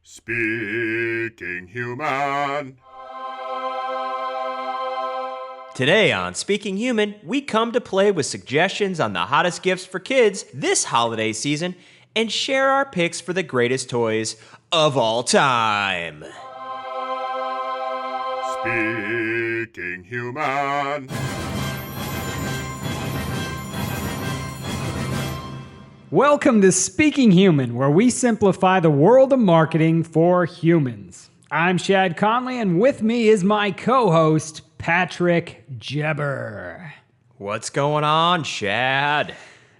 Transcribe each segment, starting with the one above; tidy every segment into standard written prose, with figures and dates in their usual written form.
Speaking Human. Today on Speaking Human, we come to play with suggestions on the hottest gifts for kids this holiday season and share our picks for the greatest toys of all time. Speaking Human. Welcome to Speaking Human, where we simplify the world of marketing for humans. I'm Shad Conley, and with me is my co-host, Patrick Jebber. What's going on, Shad?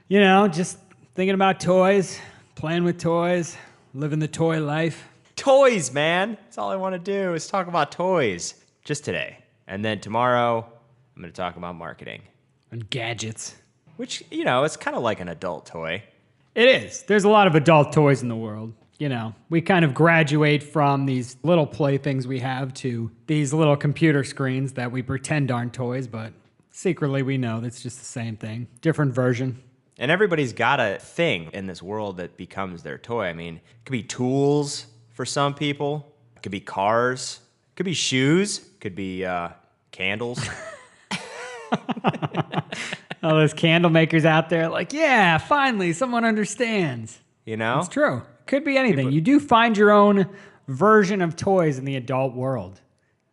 You know, just thinking about toys, playing with toys, living the toy life. Toys, man. That's all I want to do is talk about toys. Just today. And then tomorrow, I'm going to talk about marketing. And gadgets. Which, you know, it's kind of like an adult toy. It is. There's a lot of adult toys in the world. You know, we kind of graduate from these little playthings we have to these little computer screens that we pretend aren't toys, but secretly we know that's just the same thing. Different version. And everybody's got a thing in this world that becomes their toy. I mean, it could be tools for some people. It could be cars. It could be shoes. It could be candles. All those candle makers out there like, yeah, finally, someone understands. You know? It's true. Could be anything. You do find your own version of toys in the adult world.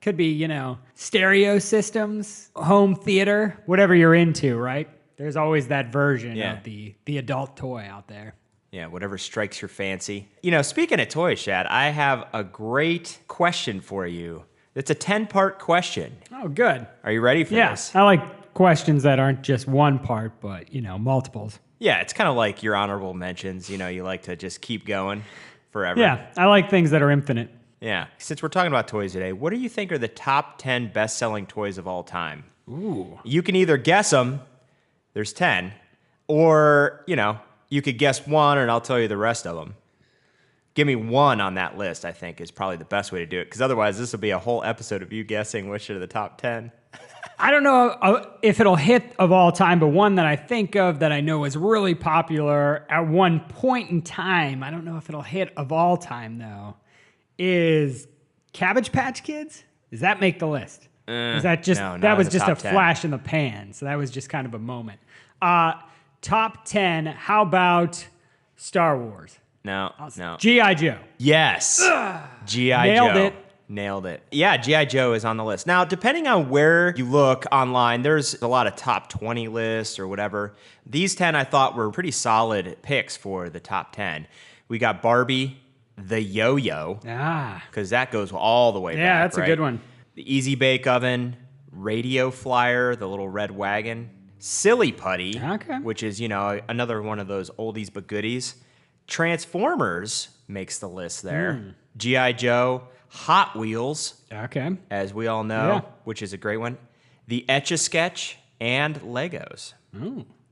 Could be, you know, stereo systems, home theater, whatever you're into, right? There's always that version of the adult toy out there. Yeah, whatever strikes your fancy. You know, speaking of toys, Shad, I have a great question for you. It's a 10-part question. Oh, good. Are you ready for this? I like questions that aren't just one part, but, you know, multiples. Yeah, it's kind of like your honorable mentions. You know, you like to just keep going forever. Yeah, I like things that are infinite. Yeah. Since we're talking about toys today, what do you think are the top 10 best-selling toys of all time? Ooh. You can either guess them, there's 10, or, you know, you could guess one and I'll tell you the rest of them. Give me one on that list, I think, is probably the best way to do it, because otherwise this will be a whole episode of you guessing which are the top 10. I don't know if it'll hit of all time, but one that I think of that I know was really popular at one point in time, I don't know if it'll hit of all time, though, is Cabbage Patch Kids? Does that make the list? Is that just no, that not was in the just a top 10. flash in the pan, so that was just kind of a moment. Top 10, how about Star Wars? No. G.I. Joe. Yes. G.I. Nailed Joe. it. Nailed it. Yeah, G.I. Joe is on the list. Now, depending on where you look online, there's a lot of top 20 lists or whatever. These 10 I thought were pretty solid picks for the top 10. We got Barbie, the Yo-Yo, because that goes all the way back. Yeah, that's right? a good one. The Easy Bake Oven, Radio Flyer, the little red wagon, Silly Putty, which is, you know, another one of those oldies but goodies. Transformers makes the list there. G.I. Joe, Hot Wheels, as we all know, which is a great one. The Etch-a-Sketch, and Legos.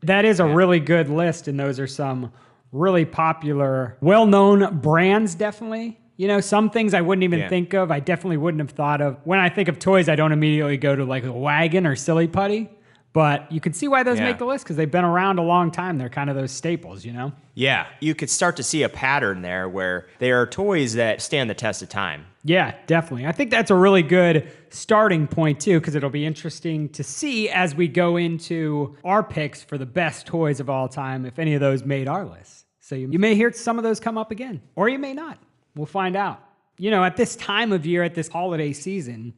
That is a really good list, and those are some really popular, well-known brands, definitely. You know, some things I wouldn't even think of. I definitely wouldn't have thought of. When I think of toys, I don't immediately go to like a wagon or Silly Putty. But you can see why those make the list, because they've been around a long time. They're kind of those staples, you know? Yeah, you could start to see a pattern there where they are toys that stand the test of time. Yeah, definitely. I think that's a really good starting point, too, because it'll be interesting to see as we go into our picks for the best toys of all time, if any of those made our list. So you may hear some of those come up again, or you may not. We'll find out. You know, at this time of year, at this holiday season,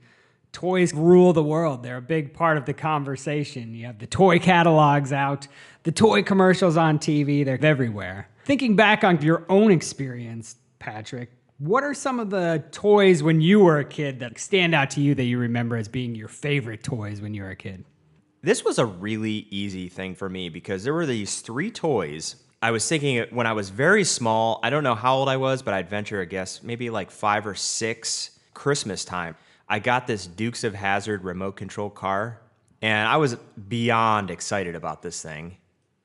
toys rule the world. They're a big part of the conversation. You have the toy catalogs out, the toy commercials on TV. They're everywhere. Thinking back on your own experience, Patrick, what are some of the toys when you were a kid that stand out to you that you remember as being your favorite toys when you were a kid? This was a really easy thing for me because there were these 3 toys. I was thinking when I was very small, I don't know how old I was, but I'd venture a guess, maybe like 5 or 6, Christmas time. I got this Dukes of Hazzard remote control car, and I was beyond excited about this thing,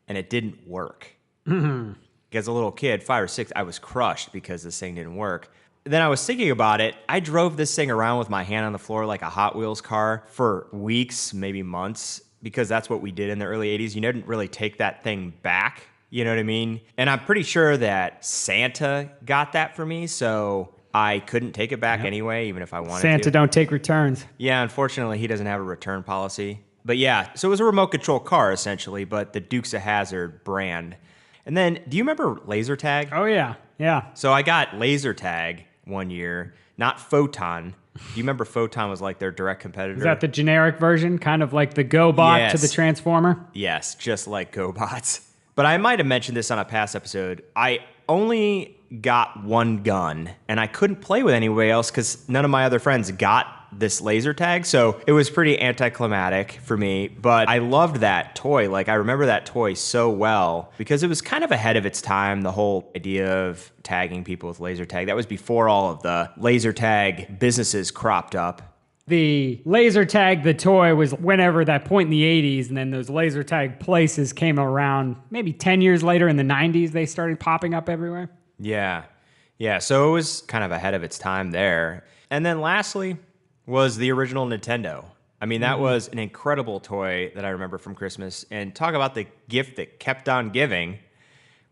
and it didn't work. As a little kid, 5 or 6, I was crushed because this thing didn't work. Then I was thinking about it. I drove this thing around with my hand on the floor like a Hot Wheels car for weeks, maybe months, because that's what we did in the early 80s. You didn't really take that thing back. You know what I mean? And I'm pretty sure that Santa got that for me. So I couldn't take it back anyway, even if I wanted Santa to. don't take returns. Yeah, unfortunately, he doesn't have a return policy. But yeah, so it was a remote control car essentially, but the Dukes of Hazzard brand. And then, do you remember laser tag? Oh, yeah. Yeah. So I got laser tag one year, not Photon. Do you remember Photon was like their direct competitor? Is that the generic version? Kind of like the GoBot to the Yes. Transformer? Yes, just like GoBots. But I might have mentioned this on a past episode. I only got one gun, and I couldn't play with anybody else because none of my other friends got this laser tag. So it was pretty anticlimactic for me, but I loved that toy. Like, I remember that toy so well because it was kind of ahead of its time, the whole idea of tagging people with laser tag. That was before all of the laser tag businesses cropped up. The laser tag, the toy, was whenever that point in the 80s, and then those laser tag places came around maybe 10 years later in the 90s, they started popping up everywhere. Yeah. Yeah. So it was kind of ahead of its time there. And then lastly was the original Nintendo. I mean, that was an incredible toy that I remember from Christmas. And talk about the gift that kept on giving.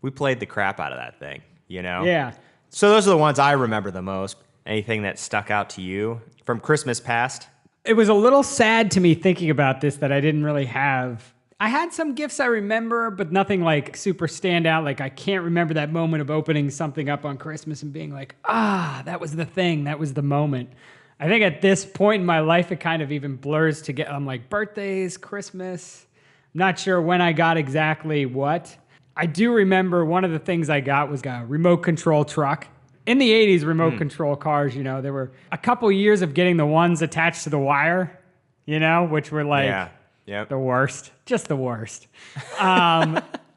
We played the crap out of that thing, you know? Yeah. So those are the ones I remember the most. Anything that stuck out to you from Christmas past? It was a little sad to me thinking about this that I didn't really have. I had some gifts I remember, but nothing like super standout. Like, I can't remember that moment of opening something up on Christmas and being like, that was the thing. That was the moment. I think at this point in my life, it kind of even blurs to I'm like, birthdays, Christmas. I'm not sure when I got exactly what. I do remember one of the things I got was a remote control truck. In the 80s, remote control cars, you know, there were a couple years of getting the ones attached to the wire, you know, which were like the worst, just the worst.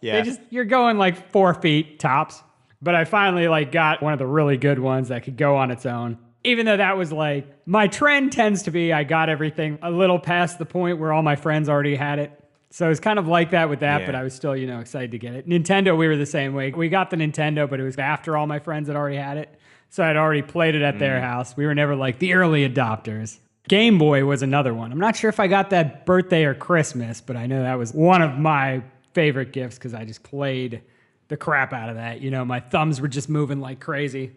You're going like 4 feet tops. But I finally like got one of the really good ones that could go on its own. Even though that was like, my trend tends to be I got everything a little past the point where all my friends already had it. So it's kind of like that with that, but I was still, you know, excited to get it. Nintendo, we were the same way. We got the Nintendo, but it was after all my friends had already had it. So I'd already played it at their house. We were never like the early adopters. Game Boy was another one. I'm not sure if I got that birthday or Christmas, but I know that was one of my favorite gifts because I just played the crap out of that. You know, my thumbs were just moving like crazy.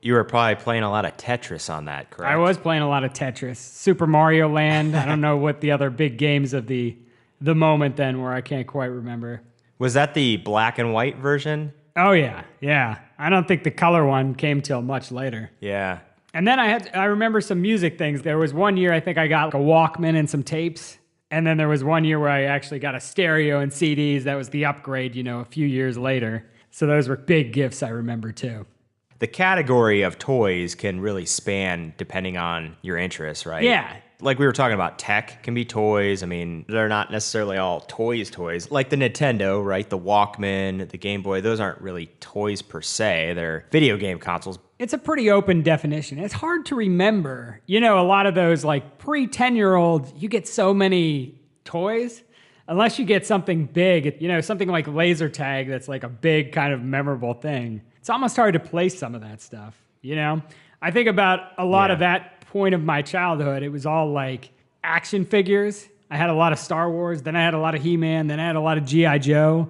You were probably playing a lot of Tetris on that, correct? I was playing a lot of Tetris. Super Mario Land. I don't know what the other big games of the moment then were. I can't quite remember. Was that the black and white version? Oh, yeah. Yeah. I don't think the color one came till much later. Yeah. And then I remember some music things. There was one year I think I got a Walkman and some tapes. And then there was one year where I actually got a stereo and CDs. That was the upgrade, you know, a few years later. So those were big gifts I remember too. The category of toys can really span depending on your interests, right? Yeah. Like we were talking about, tech can be toys. I mean, they're not necessarily all toys. Like the Nintendo, right? The Walkman, the Game Boy, those aren't really toys per se. They're video game consoles. It's a pretty open definition. It's hard to remember. You know, a lot of those like pre-10-year-olds, you get so many toys. Unless you get something big, you know, something like laser tag that's like a big kind of memorable thing. It's almost hard to place some of that stuff, you know? I think about a lot of that point of my childhood. It was all like action figures. I had a lot of Star Wars, then I had a lot of He-Man, then I had a lot of G.I. Joe.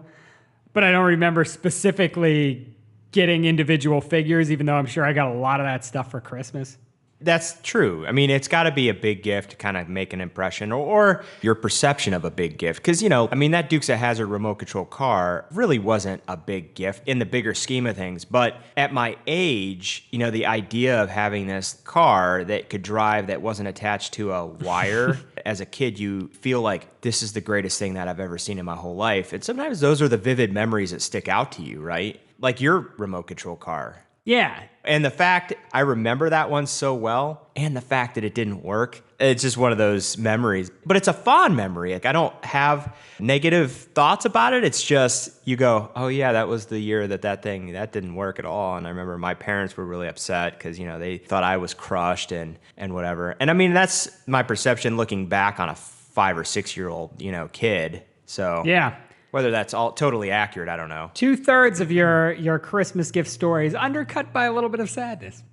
But I don't remember specifically getting individual figures, even though I'm sure I got a lot of that stuff for Christmas. That's true. I mean, it's got to be a big gift to kind of make an impression or your perception of a big gift. Because, you know, I mean, that Dukes of Hazzard remote control car really wasn't a big gift in the bigger scheme of things. But at my age, you know, the idea of having this car that could drive that wasn't attached to a wire, as a kid, you feel like this is the greatest thing that I've ever seen in my whole life. And sometimes those are the vivid memories that stick out to you, right? Like your remote control car. Yeah. And the fact I remember that one so well, and the fact that it didn't work, it's just one of those memories. But it's a fond memory. Like, I don't have negative thoughts about it. It's just, you go, oh yeah, that was the year that that didn't work at all. And I remember my parents were really upset because, you know, they thought I was crushed and whatever. And I mean, that's my perception looking back on a 5 or 6 year old, you know, kid. So Yeah. whether that's all totally accurate, I don't know. 2/3 of your Christmas gift story is undercut by a little bit of sadness.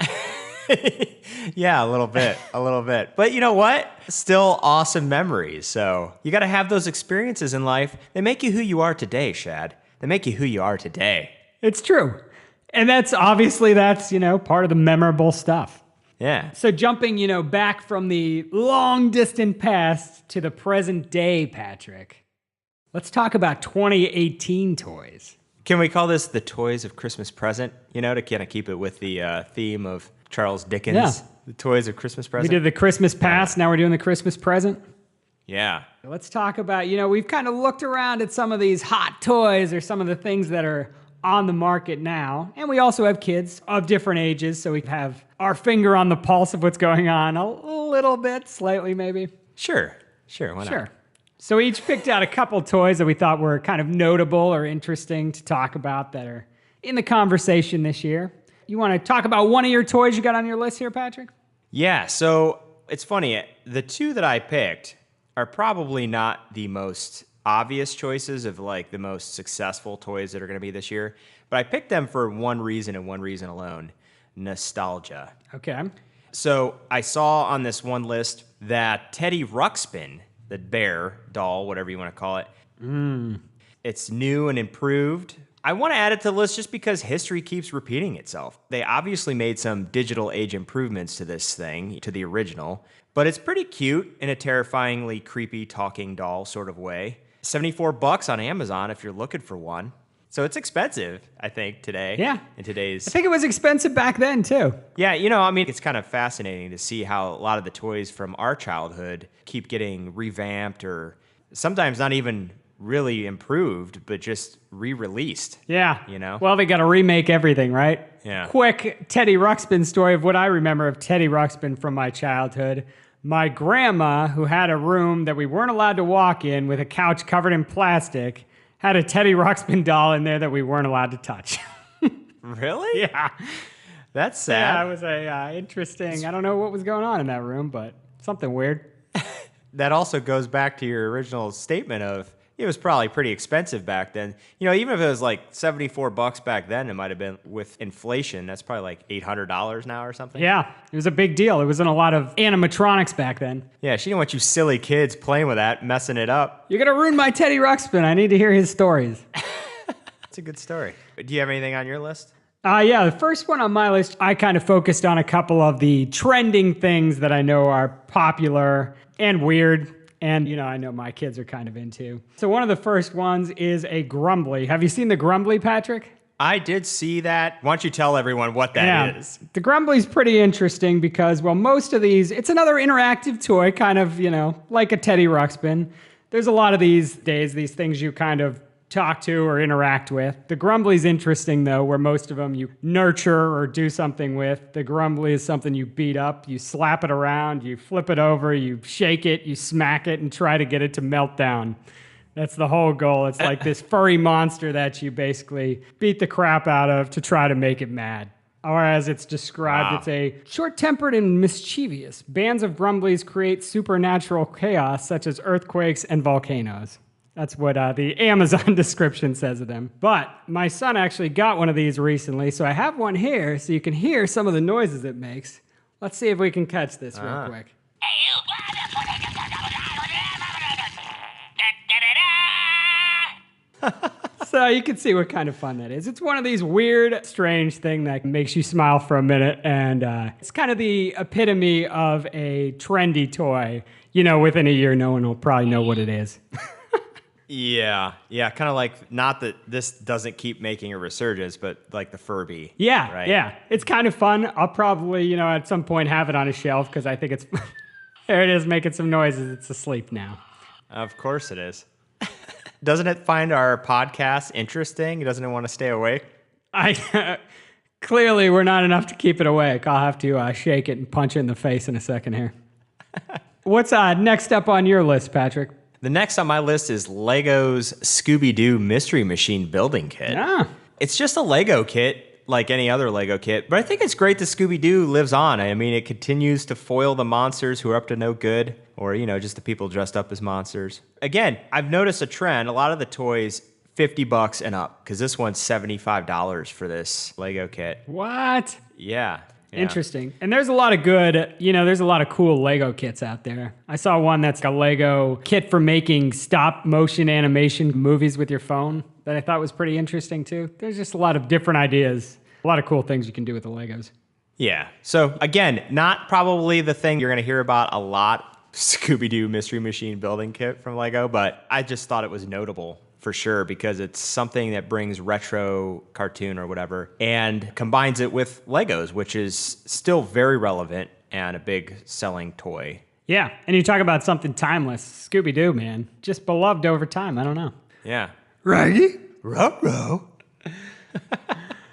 Yeah, a little bit. But you know what? Still awesome memories. So you got to have those experiences in life. They make you who you are today, Shad. They make you who you are today. It's true. And that's obviously, part of the memorable stuff. Yeah. So jumping, back from the long distant past to the present day, Patrick, let's talk about 2018 toys. Can we call this the toys of Christmas present? To kind of keep it with the theme of Charles Dickens. Yeah. The toys of Christmas We present. did the Christmas past, now we're doing the Christmas present. Yeah. Let's talk about, we've kind of looked around at some of these hot toys or some of the things that are on the market now. And we also have kids of different ages, so we have our finger on the pulse of what's going on a little bit, slightly maybe. Sure. Why not? Sure. So we each picked out a couple toys that we thought were kind of notable or interesting to talk about that are in the conversation this year. You want to talk about one of your toys you got on your list here, Patrick? Yeah, so it's funny. The two that I picked are probably not the most obvious choices of like the most successful toys that are going to be this year, but I picked them for one reason and one reason alone: nostalgia. Okay. So I saw on this one list that Teddy Ruxpin, the bear doll, whatever you want to call it, it's new and improved. I want to add it to the list just because history keeps repeating itself. They obviously made some digital age improvements to this thing, to the original, but it's pretty cute in a terrifyingly creepy talking doll sort of way. $74 on Amazon if you're looking for one. So it's expensive, I think, today. Yeah. In today's... I think it was expensive back then, too. Yeah, it's kind of fascinating to see how a lot of the toys from our childhood keep getting revamped or sometimes not even really improved, but just re-released. Yeah. Well, they got to remake everything, right? Yeah. Quick Teddy Ruxpin story of what I remember of Teddy Ruxpin from my childhood. My grandma, who had a room that we weren't allowed to walk in with a couch covered in plastic, had a Teddy Ruxpin doll in there that we weren't allowed to touch. Really? Yeah. That's sad. Yeah, it was interesting. I don't know what was going on in that room, but something weird. That also goes back to your original statement of it was probably pretty expensive back then. Even if it was like $74 back then, it might have been with inflation. That's probably like $800 now or something. Yeah, it was a big deal. It wasn't a lot of animatronics back then. Yeah, she didn't want you silly kids playing with that, messing it up. You're going to ruin my Teddy Ruxpin. I need to hear his stories. That's a good story. Do you have anything on your list? Yeah, the first one on my list, I kind of focused on a couple of the trending things that I know are popular and weird. And, I know my kids are kind of into. So one of the first ones is a Grumbly. Have you seen the Grumbly, Patrick? I did see that. Why don't you tell everyone what that is? The Grumbly's pretty interesting because, most of these, it's another interactive toy, kind of, like a Teddy Ruxpin. There's a lot of these days, these things you kind of talk to or interact with. The Grumbly's interesting, though, where most of them you nurture or do something with. The Grumbly is something you beat up, you slap it around, you flip it over, you shake it, you smack it, and try to get it to melt down. That's the whole goal. It's like this furry monster that you basically beat the crap out of to try to make it mad. Or as it's described, It's a short-tempered and mischievous. Bands of Grumblies create supernatural chaos such as earthquakes and volcanoes. That's what the Amazon description says of them. But my son actually got one of these recently, so I have one here so you can hear some of the noises it makes. Let's see if we can catch this real quick. So you can see what kind of fun that is. It's one of these weird, strange thing that makes you smile for a minute, and it's kind of the epitome of a trendy toy. Within a year, no one will probably know what it is. Yeah, kind of like, not that this doesn't keep making a resurgence, but like the Furby. Yeah, right? Yeah. It's kind of fun. I'll probably, at some point have it on a shelf because I think it's... There it is, making some noises. It's asleep now. Of course it is. Doesn't it find our podcast interesting? Doesn't it want to stay awake? Clearly, we're not enough to keep it awake. I'll have to shake it and punch it in the face in a second here. What's next up on your list, Patrick? The next on my list is Lego's Scooby-Doo Mystery Machine Building Kit. Yeah. It's just a Lego kit, like any other Lego kit, but I think it's great that Scooby-Doo lives on. I mean, it continues to foil the monsters who are up to no good, or, just the people dressed up as monsters. Again, I've noticed a trend. A lot of the toys, $50 and up, because this one's $75 for this Lego kit. What? Yeah. Interesting. And there's a lot of good, there's a lot of cool Lego kits out there. I saw one that's a Lego kit for making stop motion animation movies with your phone that I thought was pretty interesting too. There's just a lot of different ideas. A lot of cool things you can do with the Legos. Yeah. So again, not probably the thing you're going to hear about a lot, Scooby-Doo Mystery Machine building kit from Lego, but I just thought it was notable for sure because it's something that brings retro cartoon or whatever and combines it with Legos, which is still very relevant and a big selling toy. Yeah, and you talk about something timeless. Scooby-Doo, man. Just beloved over time. I don't know. Yeah. Raggy? Ruh-roh.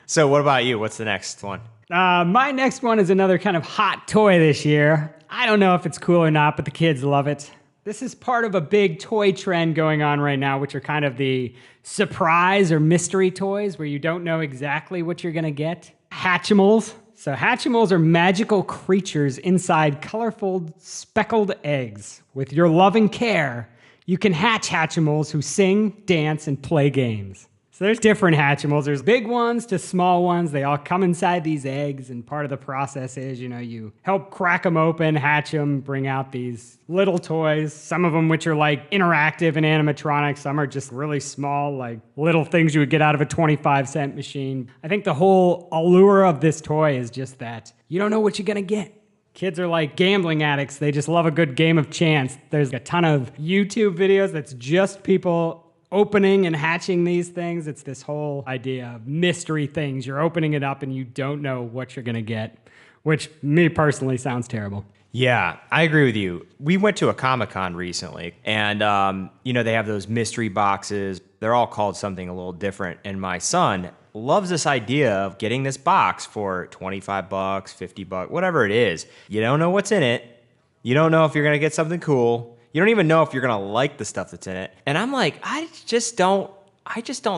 So what about you? What's the next one? My next one is another kind of hot toy this year. I don't know if it's cool or not, but the kids love it. This is part of a big toy trend going on right now, which are kind of the surprise or mystery toys where you don't know exactly what you're going to get. Hatchimals. So Hatchimals are magical creatures inside colorful speckled eggs. With your loving care, you can hatch Hatchimals who sing, dance, and play games. So there's different Hatchimals. There's big ones to small ones. They all come inside these eggs, and part of the process is, you help crack them open, hatch them, bring out these little toys. Some of them which are like interactive and animatronic. Some are just really small, like little things you would get out of a 25-cent machine. I think the whole allure of this toy is just that you don't know what you're gonna get. Kids are like gambling addicts. They just love a good game of chance. There's a ton of YouTube videos that's just people opening and hatching these things. It's this whole idea of mystery things. You're opening it up and you don't know what you're going to get, which me personally sounds terrible. Yeah, I agree with you. We went to a Comic-Con recently and, they have those mystery boxes. They're all called something a little different. And my son loves this idea of getting this box for $25, $50, whatever it is. You don't know what's in it. You don't know if you're going to get something cool. You don't even know if you're going to like the stuff that's in it. And I'm like, I just don't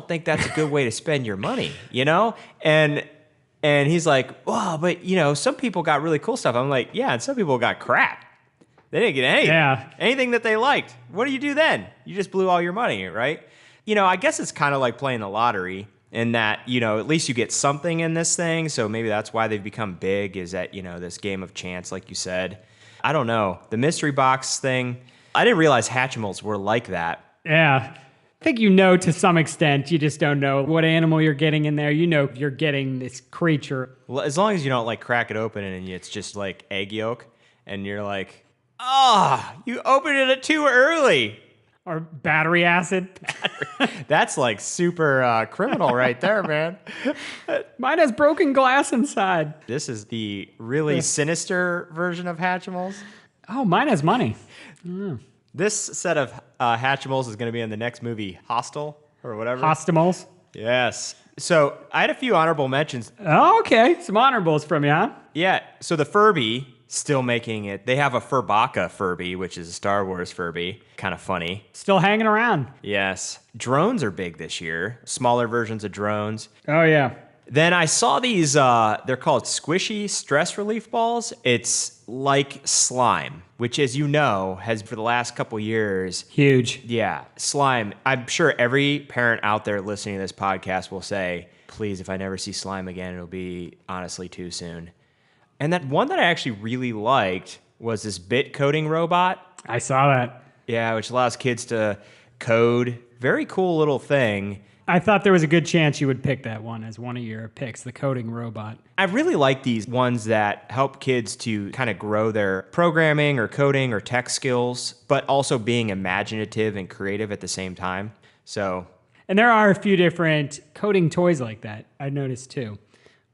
think that's a good way to spend your money, And he's like, well, but some people got really cool stuff. I'm like, yeah, and some people got crap. They didn't get anything. Yeah. Anything that they liked. What do you do then? You just blew all your money, right? I guess it's kind of like playing the lottery in that, at least you get something in this thing. So maybe that's why they've become big is that, this game of chance, like you said. I don't know. The mystery box thing, I didn't realize Hatchimals were like that. Yeah. I think to some extent. You just don't know what animal you're getting in there. You're getting this creature. Well, as long as you don't crack it open and it's just like egg yolk and you're like, you opened it too early. Or battery acid. That's like super criminal right there, man. Mine has broken glass inside. This is the really sinister version of Hatchimals. Oh, mine has money. This set of Hatchimals is going to be in the next movie, Hostel or whatever. Hostimals? Yes. So I had a few honorable mentions. Oh, okay. Some honorables from you, huh? Yeah. So the Furby, still making it. They have a Furbaka Furby, which is a Star Wars Furby. Kind of funny. Still hanging around. Yes. Drones are big this year. Smaller versions of drones. Oh, yeah. Then I saw these, they're called squishy stress relief balls. It's like slime, which as you know, has for the last couple years. Huge. Yeah, slime. I'm sure every parent out there listening to this podcast will say, please, if I never see slime again, it'll be honestly too soon. And that one that I actually really liked was this bit coding robot. I saw that. Yeah, which allows kids to code. Very cool little thing. I thought there was a good chance you would pick that one as one of your picks, the coding robot. I really like these ones that help kids to kind of grow their programming or coding or tech skills, but also being imaginative and creative at the same time. And there are a few different coding toys like that, I noticed too.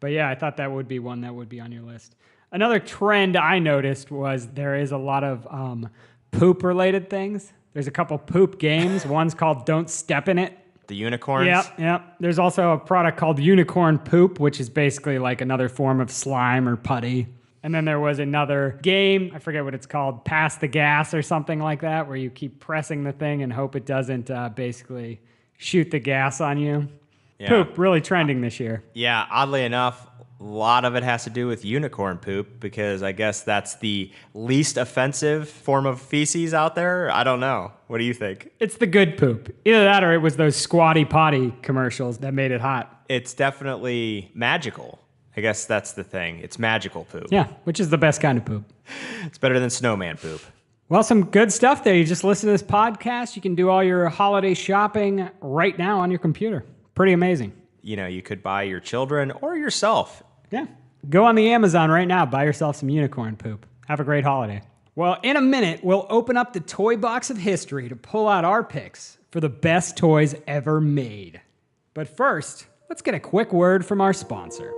But yeah, I thought that would be one that would be on your list. Another trend I noticed was there is a lot of poop-related things. There's a couple poop games. One's called Don't Step in It. The unicorns? Yep. There's also a product called Unicorn Poop, which is basically like another form of slime or putty. And then there was another game, I forget what it's called, Pass the Gas or something like that, where you keep pressing the thing and hope it doesn't basically shoot the gas on you. Yeah. Poop, really trending this year. Yeah, oddly enough, a lot of it has to do with unicorn poop because I guess that's the least offensive form of feces out there. I don't know. What do you think? It's the good poop. Either that or it was those Squatty Potty commercials that made it hot. It's definitely magical. I guess that's the thing. It's magical poop. Yeah, which is the best kind of poop. It's better than snowman poop. Well, some good stuff there. You just listen to this podcast. You can do all your holiday shopping right now on your computer. Pretty amazing. you could buy your children or yourself. Yeah. Go on the Amazon right now. Buy yourself some unicorn poop. Have a great holiday. Well, in a minute, we'll open up the toy box of history to pull out our picks for the best toys ever made. But first, let's get a quick word from our sponsor.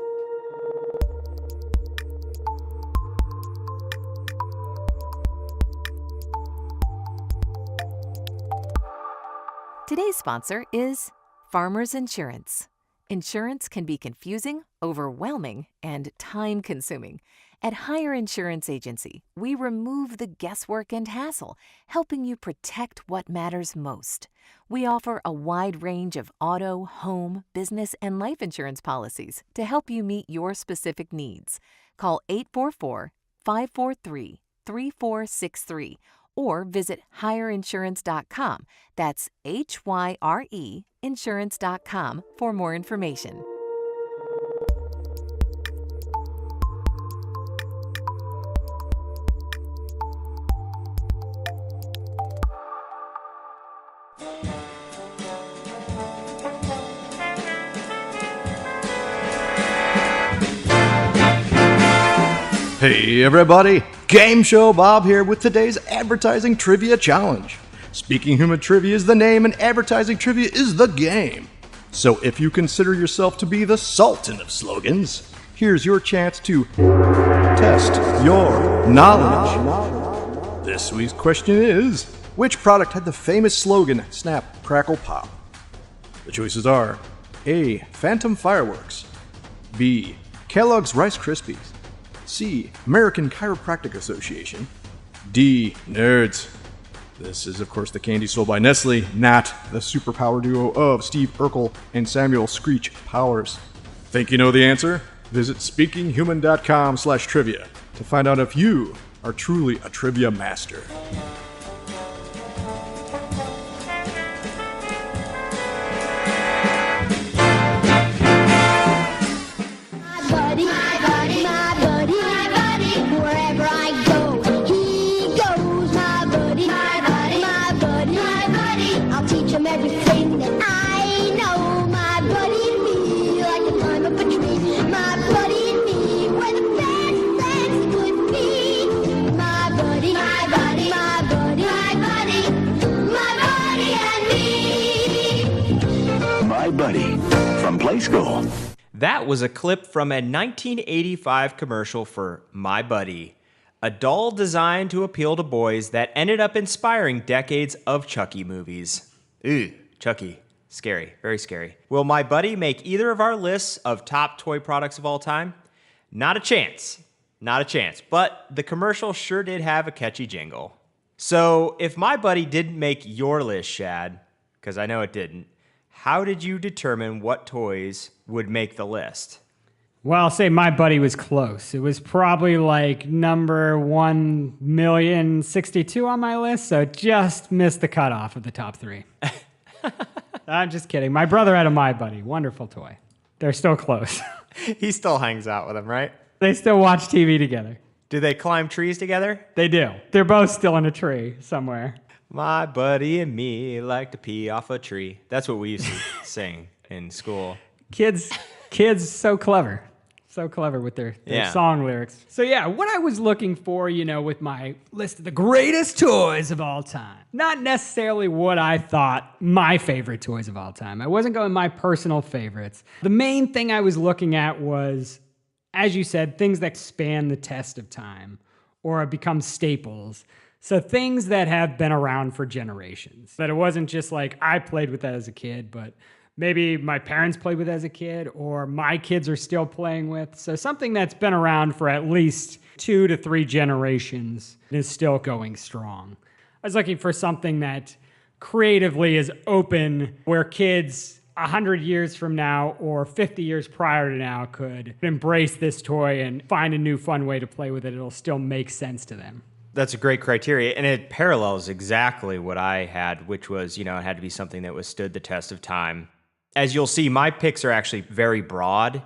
Today's sponsor is Farmers Insurance. Insurance can be confusing, overwhelming, and time-consuming. At Hire Insurance Agency, we remove the guesswork and hassle, helping you protect what matters most. We offer a wide range of auto, home, business, and life insurance policies to help you meet your specific needs. Call 844-543-3463 or visit hireinsurance.com. That's HYRE insurance.com for more information. Hey everybody, Game Show Bob here with today's Advertising Trivia Challenge. Speaking Human Trivia is the name and Advertising Trivia is the game. So if you consider yourself to be the sultan of slogans, here's your chance to test your knowledge. This week's question is, which product had the famous slogan, Snap, Crackle, Pop? The choices are A. Phantom Fireworks, B. Kellogg's Rice Krispies, C. American Chiropractic Association, D. Nerds. This is, of course, the candy sold by Nestle, not the superpower duo of Steve Urkel and Samuel Screech Powers. Think you know the answer? Visit speakinghuman.com/trivia to find out if you are truly a trivia master. Buddy from Play School. That was a clip from a 1985 commercial for My Buddy, a doll designed to appeal to boys that ended up inspiring decades of Chucky movies. Ew, Chucky. Scary, very scary. Will My Buddy make either of our lists of top toy products of all time? Not a chance. Not a chance. But the commercial sure did have a catchy jingle. So if My Buddy didn't make your list, Shad, because I know it didn't, how did you determine what toys would make the list? Well, I'll say My Buddy was close. It was probably like number 1,062 on my list, so it just missed the cutoff of the top 3. I'm just kidding. My brother had a My Buddy. Wonderful toy. They're still close. He still hangs out with him, right? They still watch TV together. Do they climb trees together? They do. They're both still in a tree somewhere. My buddy and me like to pee off a tree. That's what we used to sing in school. Kids, so clever. So clever with their song lyrics. So yeah, what I was looking for, with my list of the greatest toys of all time. Not necessarily what I thought my favorite toys of all time. I wasn't going my personal favorites. The main thing I was looking at was, as you said, things that span the test of time or have become staples. So things that have been around for generations. That it wasn't just like I played with that as a kid, but maybe my parents played with as a kid or my kids are still playing with. So something that's been around for at least 2 to 3 generations and is still going strong. I was looking for something that creatively is open where kids 100 years from now or 50 years prior to now could embrace this toy and find a new fun way to play with it. It'll still make sense to them. That's a great criteria, and it parallels exactly what I had, which was, it had to be something that was stood the test of time. As you'll see, my picks are actually very broad,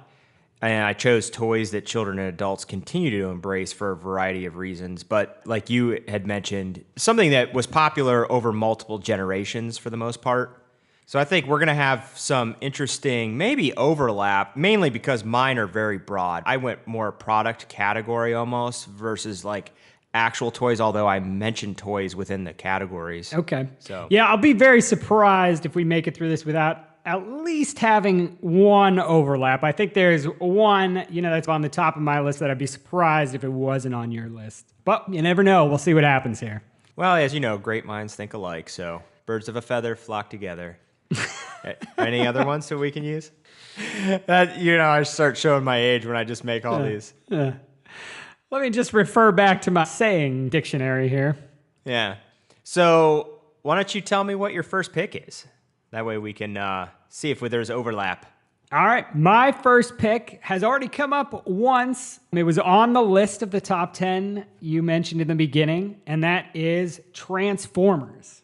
and I chose toys that children and adults continue to embrace for a variety of reasons. But like you had mentioned, something that was popular over multiple generations for the most part. So I think we're going to have some interesting, maybe overlap, mainly because mine are very broad. I went more product category almost versus like actual toys, although I mentioned toys within the categories. Okay. So yeah, I'll be very surprised if we make it through this without at least having one overlap. I think there's one, that's on the top of my list that I'd be surprised if it wasn't on your list. But you never know. We'll see what happens here. Well, as you know, great minds think alike, so birds of a feather flock together. Any other ones that we can use? I start showing my age when I just make all these. Let me just refer back to my saying dictionary here. Yeah. So why don't you tell me what your first pick is? That way we can see if there's overlap. All right. My first pick has already come up once. It was on the list of the top 10 you mentioned in the beginning, and that is Transformers.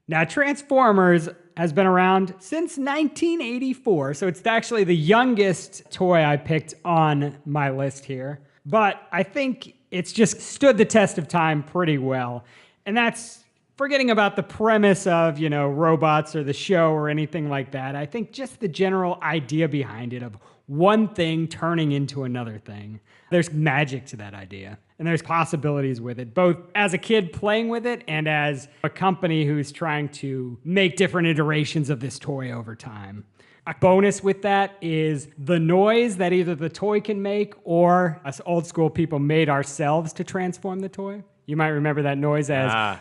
Now, Transformers has been around since 1984, so it's actually the youngest toy I picked on my list here. But I think it's just stood the test of time pretty well. And that's forgetting about the premise of, robots or the show or anything like that. I think just the general idea behind it of one thing turning into another thing. There's magic to that idea. And there's possibilities with it, both as a kid playing with it and as a company who's trying to make different iterations of this toy over time. A bonus with that is the noise that either the toy can make or us old school people made ourselves to transform the toy. You might remember that noise as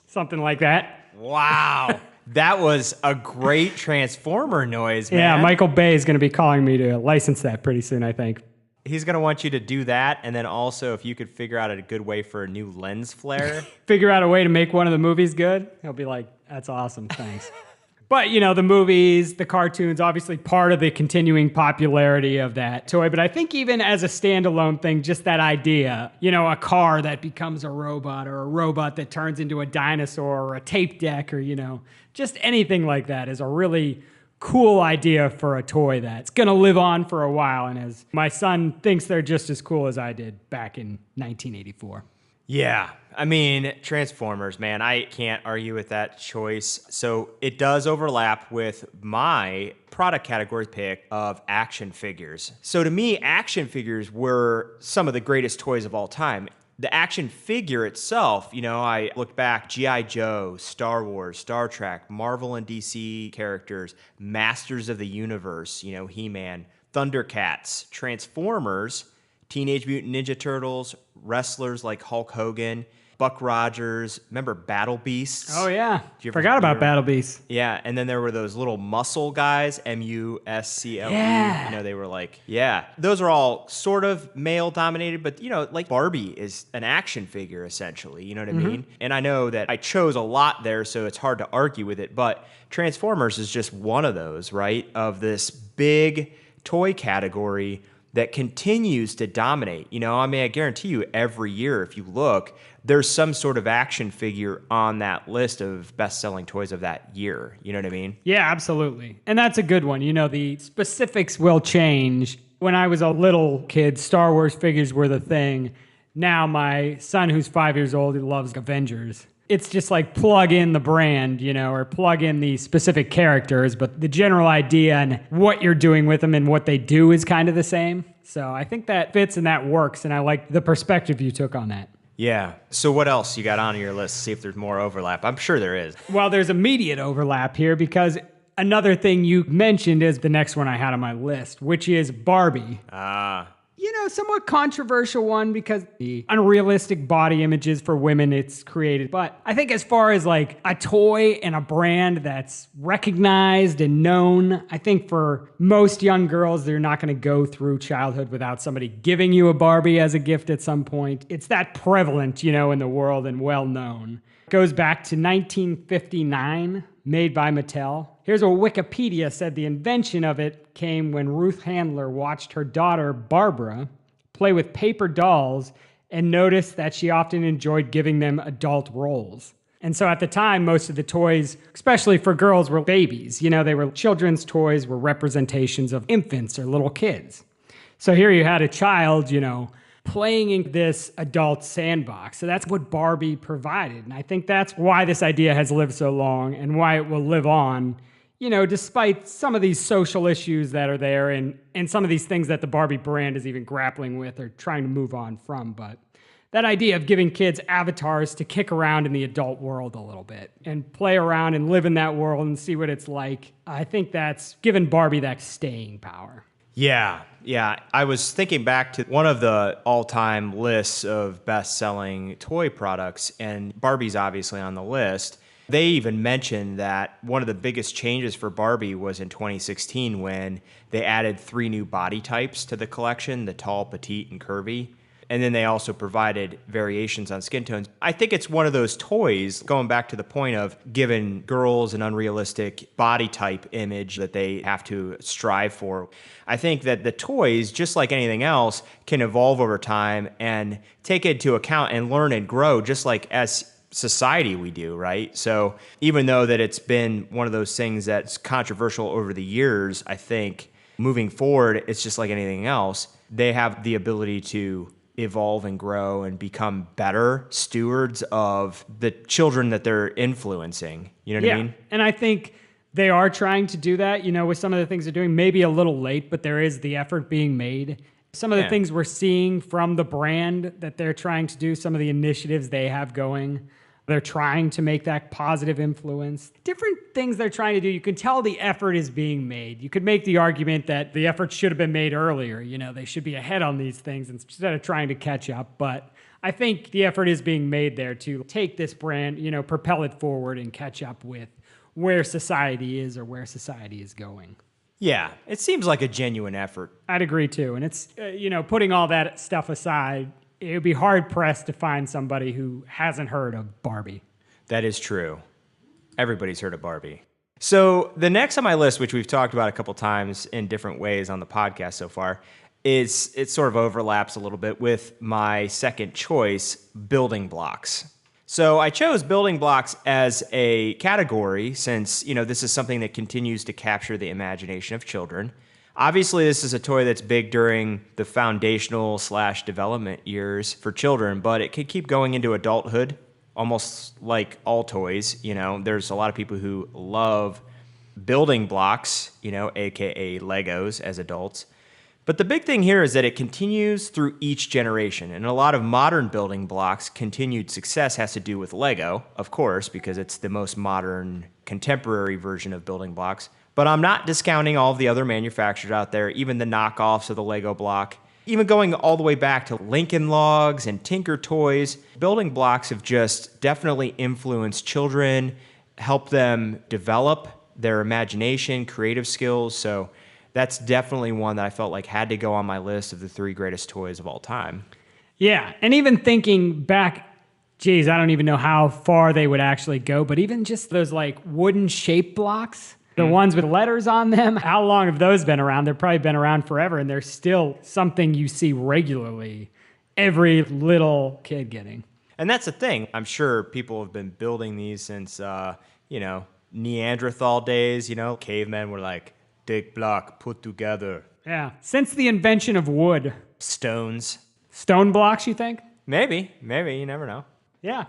something like that. Wow. That was a great Transformer noise, man. Yeah, Michael Bay is going to be calling me to license that pretty soon, I think. He's going to want you to do that, and then also if you could figure out a good way for a new lens flare. Figure out a way to make one of the movies good. He'll be like, that's awesome, thanks. But, the movies, the cartoons, obviously part of the continuing popularity of that toy. But I think even as a standalone thing, just that idea, a car that becomes a robot or a robot that turns into a dinosaur or a tape deck or, just anything like that is a really cool idea for a toy that's going to live on for a while. And as my son thinks they're just as cool as I did back in 1984. Yeah, I mean, Transformers, man, I can't argue with that choice. So it does overlap with my product category pick of action figures. So to me, action figures were some of the greatest toys of all time. The action figure itself, I looked back, G.I. Joe, Star Wars, Star Trek, Marvel and DC characters, Masters of the Universe, He-Man, Thundercats, Transformers, Teenage Mutant Ninja Turtles, wrestlers like Hulk Hogan, Buck Rogers. Remember Battle Beasts? Oh, yeah. Forgot about Battle Beasts. Yeah, and then there were those little muscle guys, M-U-S-C-L-E. Yeah. They were like, those are all sort of male-dominated, but, like Barbie is an action figure, essentially. You know what I mean? And I know that I chose a lot there, so it's hard to argue with it, but Transformers is just one of those, right? Of this big toy category that continues to dominate. I guarantee you every year, if you look, there's some sort of action figure on that list of best-selling toys of that year. You know what I mean? Yeah, absolutely. And that's a good one. The specifics will change. When I was a little kid, Star Wars figures were the thing. Now my son, who's 5 years old, he loves Avengers. It's just like plug in the brand, or plug in the specific characters, but the general idea and what you're doing with them and what they do is kind of the same. So I think that fits and that works, and I like the perspective you took on that. Yeah. So what else you got on your list? See if there's more overlap. I'm sure there is. Well, there's immediate overlap here because another thing you mentioned is the next one I had on my list, which is Barbie. Somewhat controversial one because the unrealistic body images for women it's created. But I think as far as like a toy and a brand that's recognized and known, I think for most young girls, they're not going to go through childhood without somebody giving you a Barbie as a gift at some point. It's that prevalent, in the world and well known. It goes back to 1959, made by Mattel. Here's what Wikipedia said. The invention of it came when Ruth Handler watched her daughter, Barbara, play with paper dolls and noticed that she often enjoyed giving them adult roles. And so at the time, most of the toys, especially for girls, were babies. They were children's toys, were representations of infants or little kids. So here you had a child, playing in this adult sandbox. So that's what Barbie provided. And I think that's why this idea has lived so long and why it will live on, despite some of these social issues that are there and some of these things that the Barbie brand is even grappling with or trying to move on from. But that idea of giving kids avatars to kick around in the adult world a little bit and play around and live in that world and see what it's like, I think that's given Barbie that staying power. Yeah. I was thinking back to one of the all-time lists of best-selling toy products, and Barbie's obviously on the list. They even mentioned that one of the biggest changes for Barbie was in 2016 when they added 3 new body types to the collection, the tall, petite, and curvy. And then they also provided variations on skin tones. I think it's one of those toys, going back to the point of giving girls an unrealistic body type image that they have to strive for. I think that the toys, just like anything else, can evolve over time and take into account and learn and grow, just like as society we do, right? So even though that it's been one of those things that's controversial over the years, I think moving forward, it's just like anything else. They have the ability to evolve and grow and become better stewards of the children that they're influencing. You know what I mean? And I think they are trying to do that, with some of the things they're doing, maybe a little late, but there is the effort being made. Some of the things we're seeing from the brand that they're trying to do, some of the initiatives they have going, they're trying to make that positive influence. Different things they're trying to do. You can tell the effort is being made. You could make the argument that the effort should have been made earlier. They should be ahead on these things instead of trying to catch up. But I think the effort is being made there to take this brand, propel it forward and catch up with where society is or where society is going. Yeah, it seems like a genuine effort. I'd agree too. And it's, putting all that stuff aside, it would be hard-pressed to find somebody who hasn't heard of Barbie. That is true. Everybody's heard of Barbie. So the next on my list, which we've talked about a couple times in different ways on the podcast so far, is it sort of overlaps a little bit with my second choice, building blocks. So I chose building blocks as a category since, this is something that continues to capture the imagination of children. Obviously, this is a toy that's big during the foundational/development years for children, but it could keep going into adulthood, almost like all toys. There's a lot of people who love building blocks, aka Legos as adults. But the big thing here is that it continues through each generation. And a lot of modern building blocks' continued success has to do with Lego, of course, because it's the most modern, contemporary version of building blocks. But I'm not discounting all of the other manufacturers out there, even the knockoffs of the Lego block. Even going all the way back to Lincoln Logs and Tinker Toys, building blocks have just definitely influenced children, helped them develop their imagination, creative skills. So that's definitely one that I felt like had to go on my list of the 3 greatest toys of all time. Yeah, and even thinking back, geez, I don't even know how far they would actually go, but even just those wooden shape blocks, the ones with letters on them, how long have those been around? They've probably been around forever, and they're still something you see regularly, every little kid getting. And that's the thing. I'm sure people have been building these since, Neanderthal days. Cavemen were like, take block, put together. Yeah, since the invention of wood. Stones. Stone blocks, you think? Maybe, you never know. Yeah.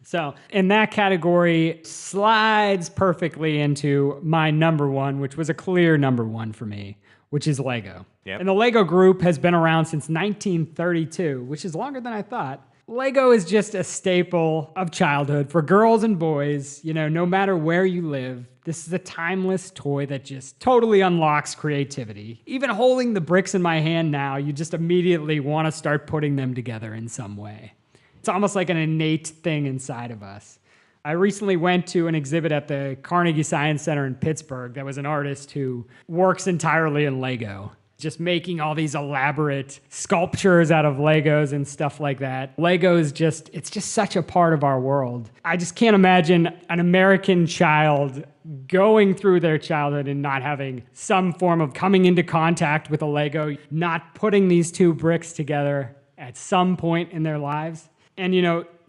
So in that category, slides perfectly into my number one, which was a clear number one for me, which is Lego. Yep. And the Lego group has been around since 1932, which is longer than I thought. Lego is just a staple of childhood for girls and boys, no matter where you live. This is a timeless toy that just totally unlocks creativity. Even holding the bricks in my hand now, you just immediately want to start putting them together in some way. It's almost like an innate thing inside of us. I recently went to an exhibit at the Carnegie Science Center in Pittsburgh that was an artist who works entirely in Lego, just making all these elaborate sculptures out of Legos and stuff like that. Lego is it's just such a part of our world. I just can't imagine an American child going through their childhood and not having some form of coming into contact with a Lego, not putting these 2 bricks together at some point in their lives. And,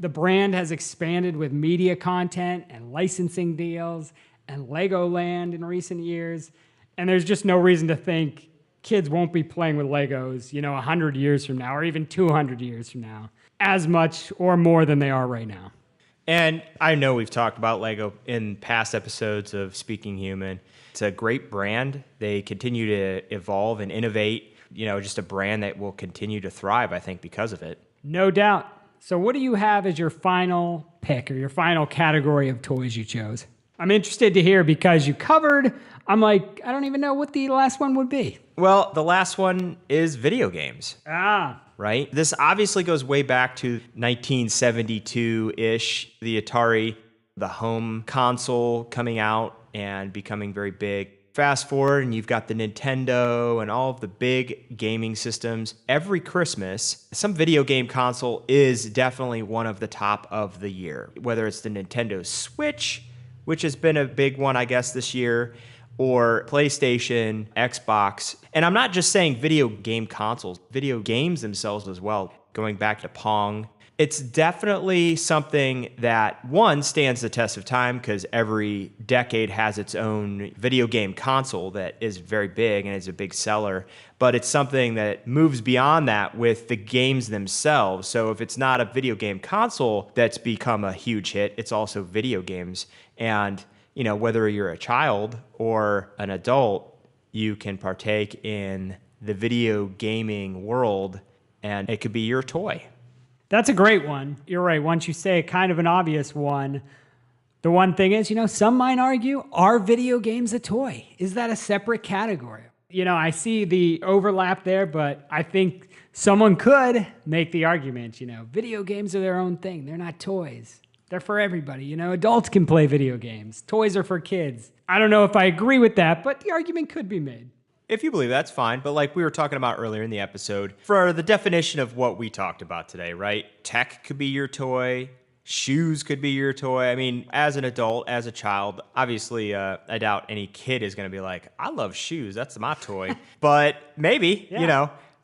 the brand has expanded with media content and licensing deals and Legoland in recent years. And there's just no reason to think kids won't be playing with Legos, 100 years from now or even 200 years from now as much or more than they are right now. And I know we've talked about Lego in past episodes of Speaking Human. It's a great brand. They continue to evolve and innovate, just a brand that will continue to thrive, I think, because of it. No doubt. So what do you have as your final pick or your final category of toys you chose? I'm interested to hear because you covered, I'm like, I don't even know what the last one would be. Well, the last one is video games. Right? This obviously goes way back to 1972-ish, the Atari, the home console coming out and becoming very big. Fast forward and you've got the Nintendo and all of the big gaming systems. Every Christmas, some video game console is definitely one of the top of the year, whether it's the Nintendo Switch, which has been a big one, I guess, this year, or PlayStation, Xbox. And I'm not just saying video game consoles, video games themselves as well, going back to Pong. It's definitely something that, one, stands the test of time because every decade has its own video game console that is very big and is a big seller. But it's something that moves beyond that with the games themselves. So if it's not a video game console that's become a huge hit, it's also video games. And whether you're a child or an adult, you can partake in the video gaming world, and it could be your toy. That's a great one. You're right. Once you say kind of an obvious one, the one thing is, some might argue, are video games a toy? Is that a separate category? I see the overlap there, but I think someone could make the argument, video games are their own thing. They're not toys. They're for everybody. Adults can play video games. Toys are for kids. I don't know if I agree with that, but the argument could be made. If you believe that's fine, but like we were talking about earlier in the episode, for the definition of what we talked about today, right? Tech could be your toy, shoes could be your toy. I mean, as an adult, as a child, obviously, I doubt any kid is going to be like, I love shoes, that's my toy. But maybe,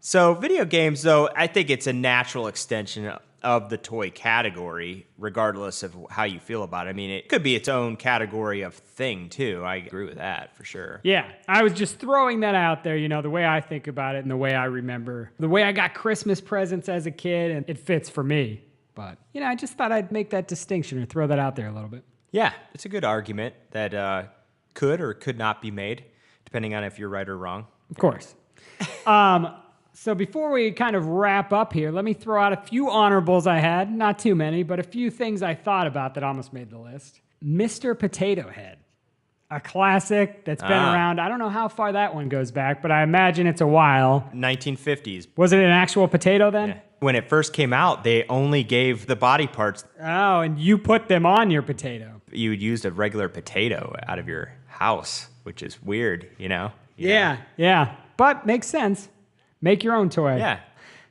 So video games, though, I think it's a natural extension of the toy category, regardless of how you feel about it. I mean, it could be its own category of thing, too. I agree with that, for sure. Yeah, I was just throwing that out there, the way I think about it and the way I remember, the way I got Christmas presents as a kid, and it fits for me. But, I just thought I'd make that distinction or throw that out there a little bit. Yeah, it's a good argument that could or could not be made, depending on if you're right or wrong. Of course. So before we kind of wrap up here, let me throw out a few honorables I had. Not too many, but a few things I thought about that almost made the list. Mr. Potato Head, a classic that's been around. I don't know how far that one goes back, but I imagine it's a while. 1950s. Was it an actual potato then? Yeah. When it first came out, they only gave the body parts. Oh, and you put them on your potato. You would use a regular potato out of your house, which is weird, Yeah. But makes sense. Make your own toy. Yeah.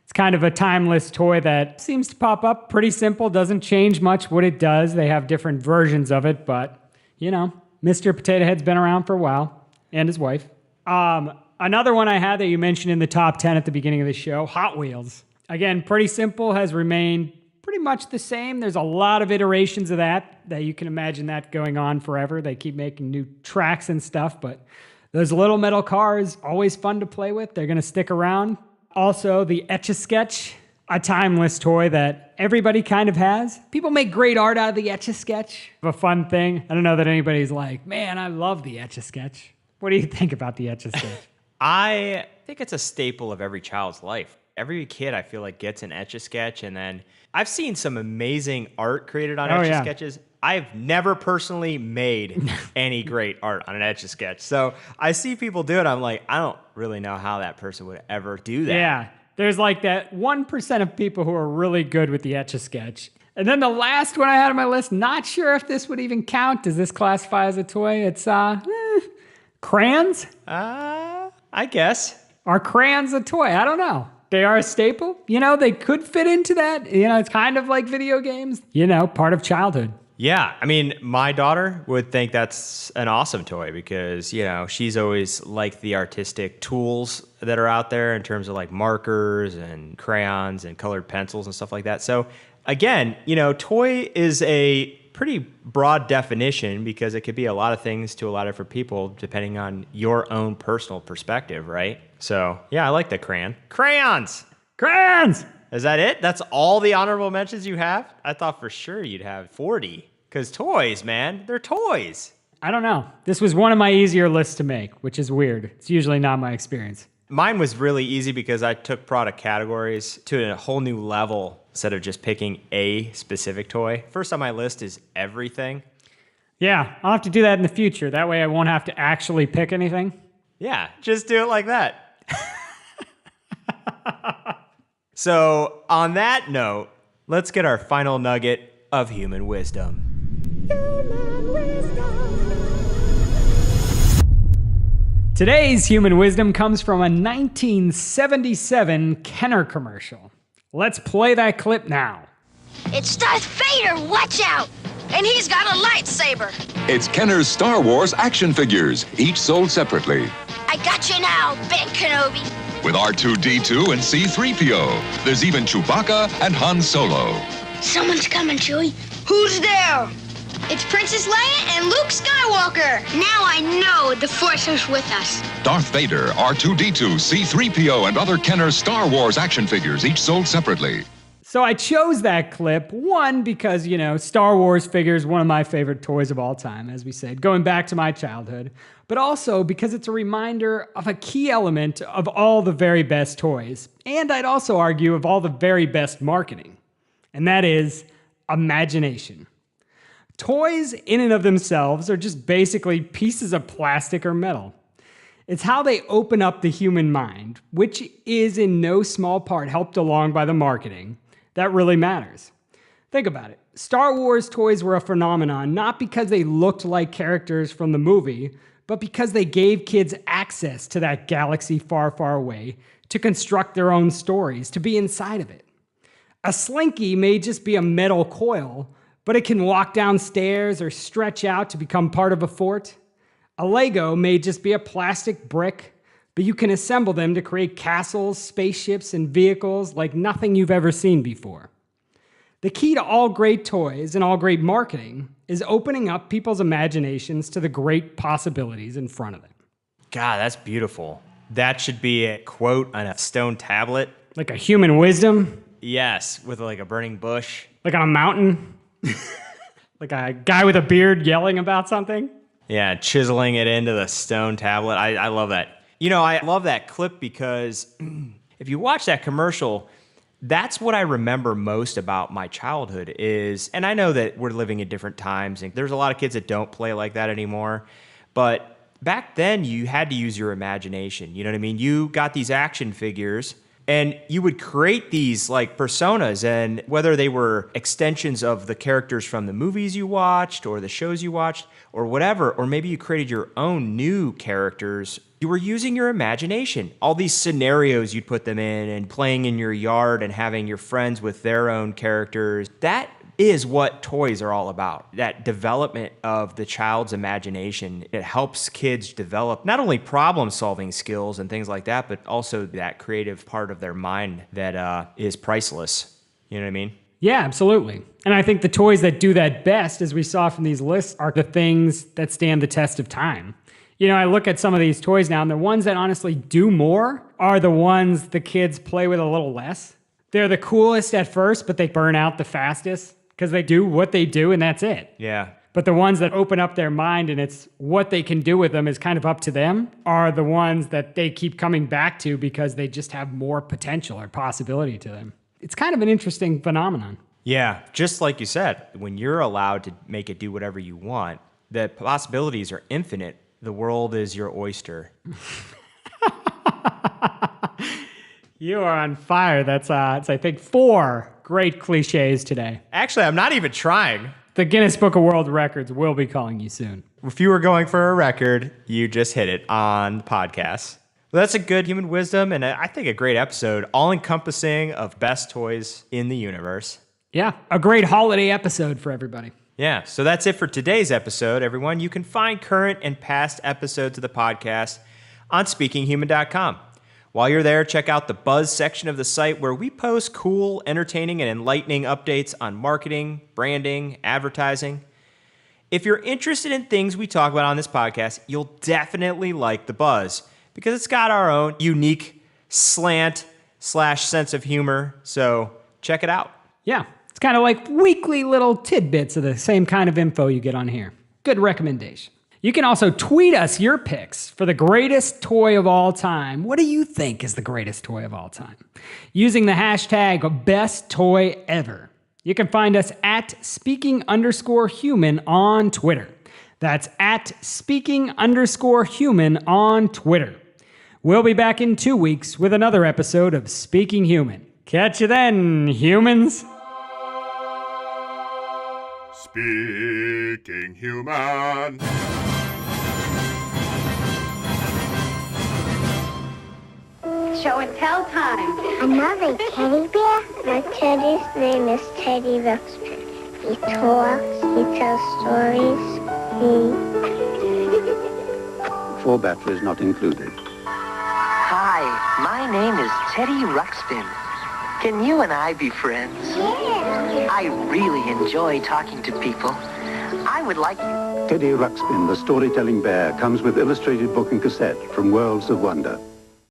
It's kind of a timeless toy that seems to pop up. Pretty simple. Doesn't change much what it does. They have different versions of it, but, Mr. Potato Head's been around for a while, and his wife. Another one I had that you mentioned in the top 10 at the beginning of the show, Hot Wheels. Again, pretty simple, has remained pretty much the same. There's a lot of iterations of that you can imagine that going on forever. They keep making new tracks and stuff, but those little metal cars, always fun to play with. They're going to stick around. Also, the Etch-a-Sketch, a timeless toy that everybody kind of has. People make great art out of the Etch-a-Sketch. A fun thing. I don't know that anybody's like, man, I love the Etch-a-Sketch. What do you think about the Etch-a-Sketch? I think it's a staple of every child's life. Every kid, I feel like, gets an Etch-a-Sketch, and then I've seen some amazing art created on Etch-a-Sketches. Yeah. I've never personally made any great art on an Etch-a-Sketch. So I see people do it. I'm like, I don't really know how that person would ever do that. Yeah. There's like that 1% of people who are really good with the Etch-a-Sketch. And then the last one I had on my list, not sure if this would even count. Does this classify as a toy? It's crayons? I guess. Are crayons a toy? I don't know. They are a staple. They could fit into that. It's kind of like video games. Part of childhood. Yeah, I mean, my daughter would think that's an awesome toy because, she's always liked the artistic tools that are out there in terms of like markers and crayons and colored pencils and stuff like that. So again, toy is a pretty broad definition because it could be a lot of things to a lot of different people depending on your own personal perspective, right? So, yeah, I like the crayon. Crayons! Crayons! Is that it? That's all the honorable mentions you have? I thought for sure you'd have 40. Because toys, man, they're toys. I don't know. This was one of my easier lists to make, which is weird. It's usually not my experience. Mine was really easy because I took product categories to a whole new level instead of just picking a specific toy. First on my list is everything. Yeah, I'll have to do that in the future. That way I won't have to actually pick anything. Yeah, just do it like that. So, on that note, let's get our final nugget of human wisdom. Today's human wisdom comes from a 1977 Kenner commercial. Let's play that clip now. It's Darth Vader, watch out! And he's got a lightsaber. It's Kenner's Star Wars action figures, each sold separately. I got you now, Ben Kenobi. With R2-D2 and C-3PO. There's even Chewbacca and Han Solo. Someone's coming, Chewie. Who's there? It's Princess Leia and Luke Skywalker. Now I know the Force is with us. Darth Vader, R2-D2, C-3PO, and other Kenner Star Wars action figures, each sold separately. So I chose that clip, one, because, Star Wars figures, one of my favorite toys of all time, as we said, going back to my childhood, but also because it's a reminder of a key element of all the very best toys, and I'd also argue of all the very best marketing, and that is imagination. Toys in and of themselves are just basically pieces of plastic or metal. It's how they open up the human mind, which is in no small part helped along by the marketing, that really matters. Think about it. Star Wars toys were a phenomenon not because they looked like characters from the movie, but because they gave kids access to that galaxy far, far away to construct their own stories, to be inside of it. A slinky may just be a metal coil, but it can walk down stairs or stretch out to become part of a fort. A Lego may just be a plastic brick, but you can assemble them to create castles, spaceships, and vehicles like nothing you've ever seen before. The key to all great toys and all great marketing is opening up people's imaginations to the great possibilities in front of them. God, that's beautiful. That should be a quote on a stone tablet. Like a human wisdom, Yes, with like a burning bush. like on a mountain, like a guy with a beard yelling about something. Yeah, chiseling it into the stone tablet. I love that. I love that clip because if you watch that commercial, that's what I remember most about my childhood is, and I know that we're living in different times and there's a lot of kids that don't play like that anymore, but back then you had to use your imagination. You know what I mean? You got these action figures and you would create these like personas, and whether they were extensions of the characters from the movies you watched or the shows you watched or whatever, or maybe you created your own new characters, you were using your imagination. All these scenarios you'd put them in and playing in your yard and having your friends with their own characters. That is what toys are all about. That development of the child's imagination. It helps kids develop not only problem-solving skills and things like that, but also that creative part of their mind that is priceless. You know what I mean? Yeah, absolutely. And I think the toys that do that best, as we saw from these lists, are the things that stand the test of time. I look at some of these toys now, and the ones that honestly do more are the ones the kids play with a little less. They're the coolest at first, but they burn out the fastest because they do what they do, and that's it. Yeah. But the ones that open up their mind and it's what they can do with them is kind of up to them are the ones that they keep coming back to because they just have more potential or possibility to them. It's kind of an interesting phenomenon. Yeah, just like you said, when you're allowed to make it do whatever you want, the possibilities are infinite. The world is your oyster. You are on fire. That's, I think, 4 great cliches today. Actually, I'm not even trying. The Guinness Book of World Records will be calling you soon. If you were going for a record, you just hit it on the podcast. Well, that's a good human wisdom, and I think a great episode, all-encompassing of best toys in the universe. Yeah, a great holiday episode for everybody. Yeah, so that's it for today's episode, everyone. You can find current and past episodes of the podcast on speakinghuman.com. While you're there, check out the Buzz section of the site where we post cool, entertaining, and enlightening updates on marketing, branding, advertising. If you're interested in things we talk about on this podcast, you'll definitely like the Buzz because it's got our own unique slant / sense of humor. So check it out. Yeah, it's kind of like weekly little tidbits of the same kind of info you get on here. Good recommendation. You can also tweet us your picks for the greatest toy of all time. What do you think is the greatest toy of all time? Using the hashtag #BestToyEver. You can find us at speaking_human on Twitter. That's at speaking_human on Twitter. We'll be back in 2 weeks with another episode of Speaking Human. Catch you then, humans. Speaking Human. Show and tell time. Another teddy bear? My teddy's name is Teddy Ruxpin. He talks, he tells stories, Four batteries not included. Hi, my name is Teddy Ruxpin. Can you and I be friends? Yeah. I really enjoy talking to people. I would like you. Teddy Ruxpin, the storytelling bear, comes with illustrated book and cassette from Worlds of Wonder.